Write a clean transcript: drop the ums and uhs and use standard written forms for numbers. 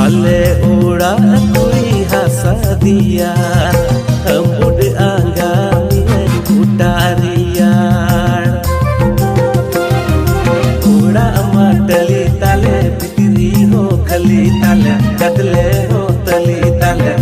आले ओड़ा कोई हंसा दिया हम उड़ आंगा में उतारिया ओड़ा मटली ताले बिक्री हो खली ताले कदले हो तली ताले